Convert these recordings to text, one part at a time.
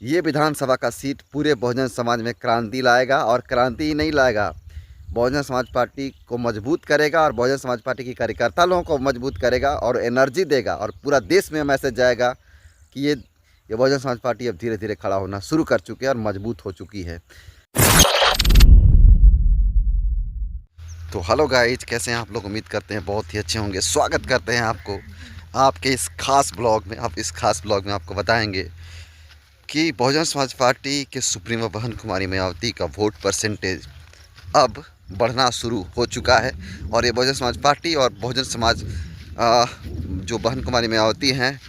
ये विधानसभा का सीट पूरे बहुजन समाज में क्रांति लाएगा, और क्रांति ही नहीं लाएगा, बहुजन समाज पार्टी को मजबूत करेगा और बहुजन समाज पार्टी के कार्यकर्ता लोगों को मजबूत करेगा और एनर्जी देगा, और पूरा देश में मैसेज जाएगा कि ये बहुजन समाज पार्टी अब धीरे धीरे खड़ा होना शुरू कर चुकी है और मजबूत हो चुकी है। तो हेलो गाइज, कैसे हैं आप लोग? उम्मीद करते हैं बहुत ही अच्छे होंगे। स्वागत करते हैं आपको आपके इस खास ब्लॉग में। इस खास ब्लॉग में आपको बताएंगे कि बहुजन समाज पार्टी के सुप्रीमो बहन कुमारी मायावती का वोट परसेंटेज अब बढ़ना शुरू हो चुका है, और ये बहुजन समाज पार्टी और बहुजन समाज जो बहन कुमारी मायावती हैं,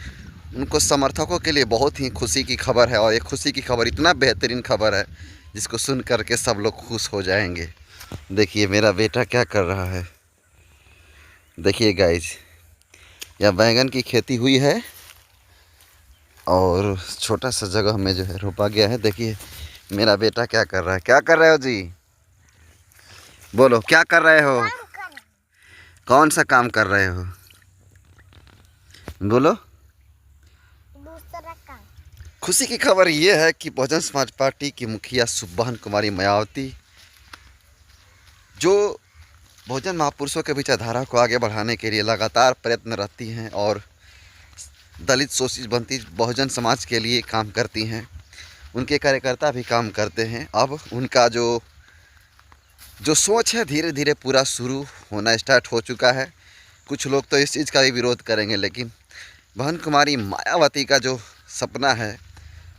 उनको समर्थकों के लिए बहुत ही खुशी की खबर है। और ये खुशी की खबर इतना बेहतरीन खबर है जिसको सुन करके सब लोग खुश हो जाएंगे। देखिए मेरा बेटा क्या कर रहा है। देखिए गाइज, यह बैंगन की खेती हुई है और छोटा सा जगह में जो है रोपा गया है। देखिए मेरा बेटा क्या कर रहा है। क्या कर रहे हो जी? बोलो, क्या कर रहे हो? कौन सा काम कर रहे हो? बोलो। दूसरा काम। खुशी की खबर ये है कि बहुजन समाज पार्टी की मुखिया बहन कुमारी मायावती, जो बहुजन महापुरुषों के विचारधारा को आगे बढ़ाने के लिए लगातार प्रयत्न रहती हैं और दलित शोषित बनती बहुजन समाज के लिए काम करती हैं, उनके कार्यकर्ता भी काम करते हैं। अब उनका जो सोच है धीरे धीरे पूरा शुरू होना स्टार्ट हो चुका है। कुछ लोग तो इस चीज़ का भी विरोध करेंगे, लेकिन बहन कुमारी मायावती का जो सपना है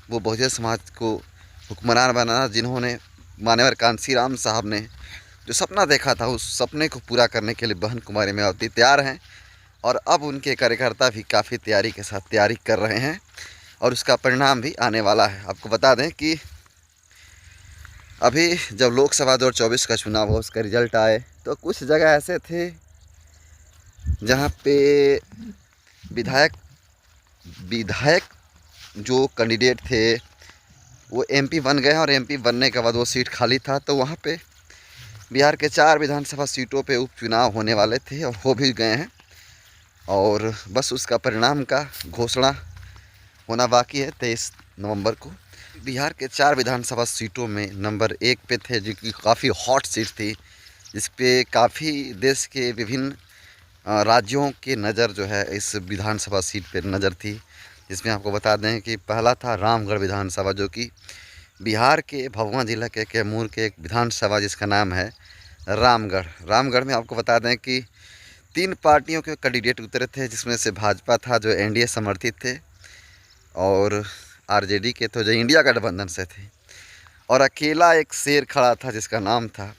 वो बहुजन समाज को हुक्मरान बनाना, जिन्होंने मान्यवर कांशीराम साहब ने जो सपना देखा था, उस सपने को पूरा करने के लिए बहन कुमारी मायावती तैयार हैं। और अब उनके कार्यकर्ता भी काफ़ी तैयारी के साथ तैयारी कर रहे हैं और उसका परिणाम भी आने वाला है। आपको बता दें कि अभी जब लोकसभा 2024 का चुनाव हो, उसका रिजल्ट आए, तो कुछ जगह ऐसे थे जहाँ पे विधायक जो कैंडिडेट थे वो एमपी बन गए, और एमपी बनने के बाद वो सीट खाली था। तो वहाँ पे बिहार के 4 विधानसभा सीटों पे उपचुनाव होने वाले थे और हो भी गए हैं, और बस उसका परिणाम का घोषणा होना बाकी है 23 नवंबर को। बिहार के 4 विधानसभा सीटों में नंबर 1 पे थे, जो कि काफ़ी हॉट सीट थी, जिस पे काफ़ी देश के विभिन्न राज्यों के नज़र जो है इस विधानसभा सीट पे नज़र थी। जिसमें आपको बता दें कि पहला था रामगढ़ विधानसभा, जो कि बिहार के भभुआ जिला के कैमूर के एक विधानसभा जिसका नाम है रामगढ़ में आपको बता दें कि 3 पार्टियों के कैंडिडेट उतरे थे, जिसमें से भाजपा था जो एनडीए समर्थित थे, और आरजेडी के तो जो इंडिया गठबंधन से थे, और अकेला एक शेर खड़ा था जिसका नाम था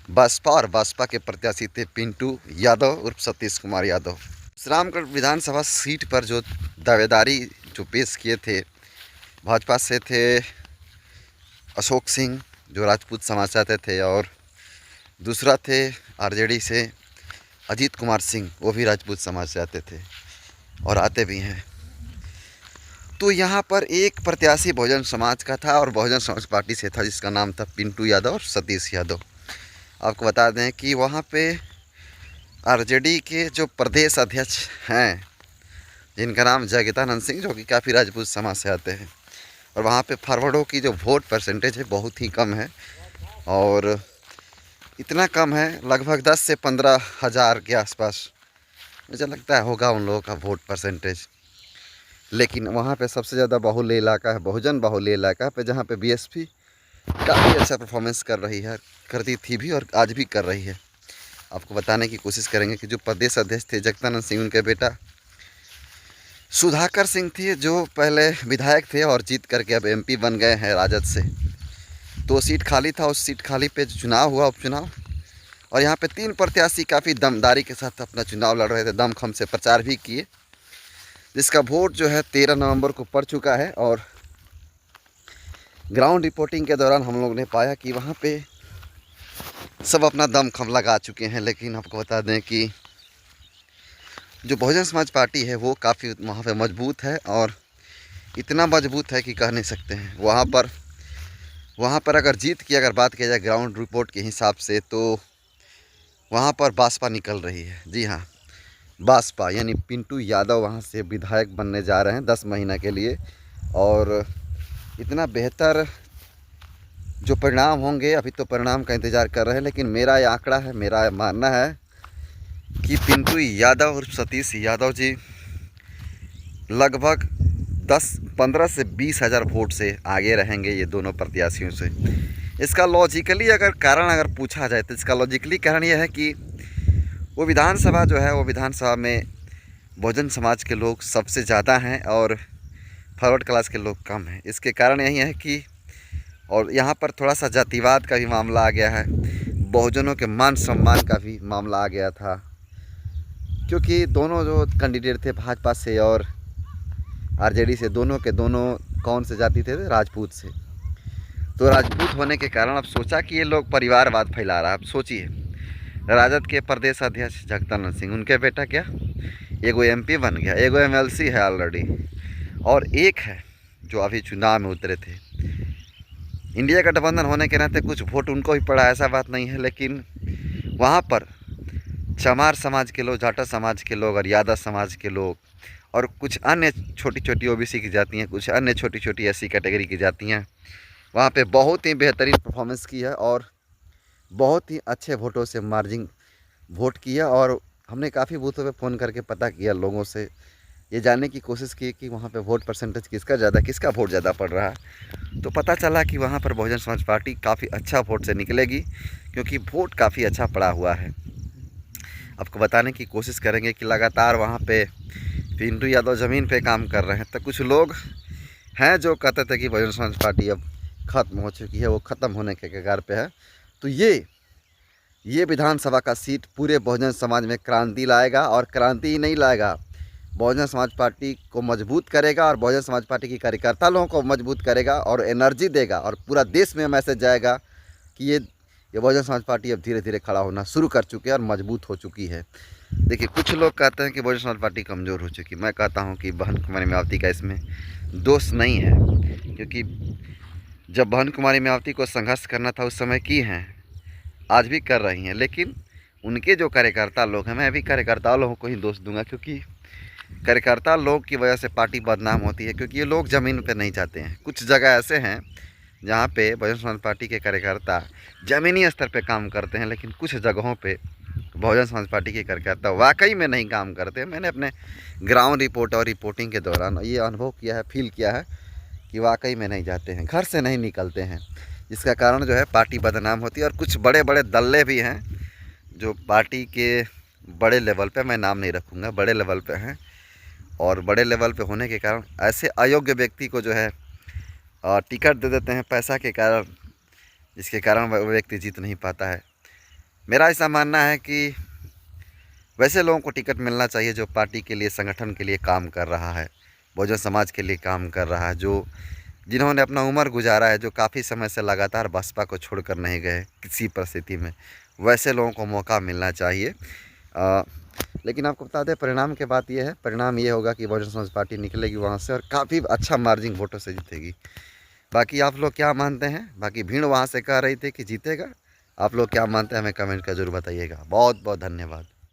बसपा, और बसपा के प्रत्याशी थे पिंटू यादव उर्फ सतीश कुमार यादव। रामगढ़ विधानसभा सीट पर जो दावेदारी जो पेश किए थे, भाजपा से थे अशोक सिंह जो राजपूत समाज से आते थे, और दूसरा थे आरजेडी से अजीत कुमार सिंह, वो भी राजपूत समाज से आते थे और आते भी हैं। तो यहाँ पर एक प्रत्याशी बहुजन समाज का था और बहुजन समाज पार्टी से था, जिसका नाम था पिंटू यादव और सतीश यादव। आपको बता दें कि वहाँ पे आरजेडी के जो प्रदेश अध्यक्ष हैं, जिनका नाम जगतानंद सिंह, जो कि काफ़ी राजपूत समाज से आते हैं, और वहाँ पे फॉरवर्डों की जो वोट परसेंटेज है बहुत ही कम है, और इतना कम है लगभग 10 से 15 हज़ार के आसपास मुझे लगता है होगा उन लोगों का वोट परसेंटेज। लेकिन वहाँ पे सबसे ज़्यादा बाहुल्य इलाका है, बहुजन बाहुल्य इलाका पे, जहाँ पे बीएसपी काफ़ी अच्छा परफॉर्मेंस कर रही है, करती थी भी और आज भी कर रही है। आपको बताने की कोशिश करेंगे कि जो प्रदेश अध्यक्ष थे जगतानंद सिंह, उनके बेटा सुधाकर सिंह थे, जो पहले विधायक थे और जीत करके अब एमपी बन गए हैं राजद से। तो सीट खाली था, उस सीट खाली पे चुनाव हुआ, उपचुनाव, और यहाँ पे 3 प्रत्याशी काफ़ी दमदारी के साथ अपना चुनाव लड़ रहे थे, दमखम से प्रचार भी किए, जिसका वोट जो है 13 नवंबर को पड़ चुका है। और ग्राउंड रिपोर्टिंग के दौरान हम लोग ने पाया कि वहाँ पे सब अपना दमखम लगा चुके हैं। लेकिन आपको बता दें कि जो बहुजन समाज पार्टी है वो काफ़ी वहाँ पे मजबूत है, और इतना मजबूत है कि कह नहीं सकते हैं। वहाँ पर अगर जीत की अगर बात की जाए ग्राउंड रिपोर्ट के हिसाब से, तो वहाँ पर बसपा निकल रही है। जी हाँ, बसपा यानी पिंटू यादव वहाँ से विधायक बनने जा रहे हैं 10 महीना के लिए, और इतना बेहतर जो परिणाम होंगे, अभी तो परिणाम का इंतज़ार कर रहे हैं, लेकिन मेरा ये आंकड़ा है, मेरा मानना है कि पिंटू यादव और सतीश यादव जी लगभग 10-15 से 20,000 वोट से आगे रहेंगे ये दोनों प्रत्याशियों से। इसका लॉजिकली अगर कारण अगर पूछा जाए तो इसका लॉजिकली कारण यह है कि वो विधानसभा जो है, वो विधानसभा में बहुजन समाज के लोग सबसे ज़्यादा हैं और फॉरवर्ड क्लास के लोग कम हैं। इसके कारण यही है कि और यहाँ पर थोड़ा सा जातिवाद का भी मामला आ गया है, बहुजनों के मान सम्मान का भी मामला आ गया था, क्योंकि दोनों जो कैंडिडेट थे भाजपा से और आरजेडी से, दोनों के दोनों कौन से जाति थे? राजपूत से। तो राजपूत होने के कारण अब सोचा कि ये लोग परिवारवाद फैला रहा है। अब सोचिए, राजद के प्रदेश अध्यक्ष जगदानंद सिंह, उनके बेटा क्या एगो एमपी बन गया, एगो एमएलसी है ऑलरेडी, और एक है जो अभी चुनाव में उतरे थे। इंडिया गठबंधन होने के नाते कुछ वोट उनको ही पड़ा, ऐसा बात नहीं है, लेकिन वहाँ पर चमार समाज के लोग, जाटा समाज के लोग और यादव समाज के लोग और कुछ अन्य छोटी छोटी ओबीसी की जातियाँ, कुछ अन्य छोटी छोटी एससी कैटेगरी की जातियाँ वहाँ पे बहुत ही बेहतरीन परफॉर्मेंस की है और बहुत ही अच्छे वोटों से मार्जिन वोट किया। और हमने काफ़ी बूथों पे फ़ोन करके पता किया, लोगों से ये जानने की कोशिश की कि वहाँ पे वोट परसेंटेज किसका ज़्यादा, किसका वोट ज़्यादा पड़ रहा है। तो पता चला कि वहाँ पर बहुजन समाज पार्टी काफ़ी अच्छा वोट से निकलेगी, क्योंकि वोट काफ़ी अच्छा पड़ा हुआ है। आपको बताने की कोशिश करेंगे कि लगातार वहाँ पे पिंटू यादव ज़मीन पे काम कर रहे हैं। तो कुछ लोग हैं जो कहते थे कि बहुजन समाज पार्टी अब ख़त्म हो चुकी है, वो ख़त्म होने के कगार पे है। तो ये विधानसभा का सीट पूरे बहुजन समाज में क्रांति लाएगा, और क्रांति ही नहीं लाएगा, बहुजन समाज पार्टी को मजबूत करेगा और बहुजन समाज पार्टी के कार्यकर्ता लोगों को मजबूत करेगा और एनर्जी देगा, और पूरा देश में मैसेज जाएगा कि ये बहुजन समाज पार्टी अब धीरे धीरे खड़ा होना शुरू कर चुकी है और मजबूत हो चुकी है। देखिए, कुछ लोग कहते हैं कि बहुजन समाज पार्टी कमज़ोर हो चुकी। मैं कहता हूं कि बहन कुमारी मायावती का इसमें दोष नहीं है, क्योंकि जब बहन कुमारी मायावती को संघर्ष करना था उस समय की हैं, आज भी कर रही हैं, लेकिन उनके जो कार्यकर्ता लोग हैं, मैं भी कार्यकर्ता लोगों को ही दोष दूंगा, क्योंकि कार्यकर्ता लोग की वजह से पार्टी बदनाम होती है, क्योंकि ये लोग ज़मीन पे नहीं जाते हैं। कुछ जगह ऐसे हैं जहाँ पे बहुजन समाज पार्टी के कार्यकर्ता ज़मीनी स्तर पे काम करते हैं, लेकिन कुछ जगहों पे बहुजन समाज पार्टी के कार्यकर्ता वाकई में नहीं काम करते। मैंने अपने ग्राउंड रिपोर्ट और रिपोर्टिंग के दौरान ये अनुभव किया है, फील किया है कि वाकई में नहीं जाते हैं, घर से नहीं निकलते हैं, जिसका कारण जो है पार्टी बदनाम होती है। और कुछ बड़े बड़े दल्ले भी हैं जो पार्टी के बड़े लेवल पे, मैं नाम नहीं रखूँगा, बड़े लेवल पे हैं, और बड़े लेवल पे होने के कारण ऐसे अयोग्य व्यक्ति को जो है टिकट दे देते हैं पैसा के कारण, जिसके कारण वह व्यक्ति जीत नहीं पाता है। मेरा ऐसा मानना है कि वैसे लोगों को टिकट मिलना चाहिए जो पार्टी के लिए, संगठन के लिए काम कर रहा है, बहुजन समाज के लिए काम कर रहा है, जो जिन्होंने अपना उम्र गुजारा है, जो काफ़ी समय से लगातार बसपा को छोड़कर नहीं गए किसी परिस्थिति में, वैसे लोगों को मौका मिलना चाहिए। लेकिन आपको बता दें, परिणाम के बात यह है, परिणाम ये होगा कि बहुजन समाज पार्टी निकलेगी वहाँ से और काफ़ी अच्छा मार्जिन वोटों से जीतेगी। बाकी आप लोग क्या मानते हैं? बाकी भीड़ वहाँ से कह रही थी कि जीतेगा, आप लोग क्या मानते हैं हमें कमेंट कर जरूर बताइएगा। बहुत बहुत धन्यवाद।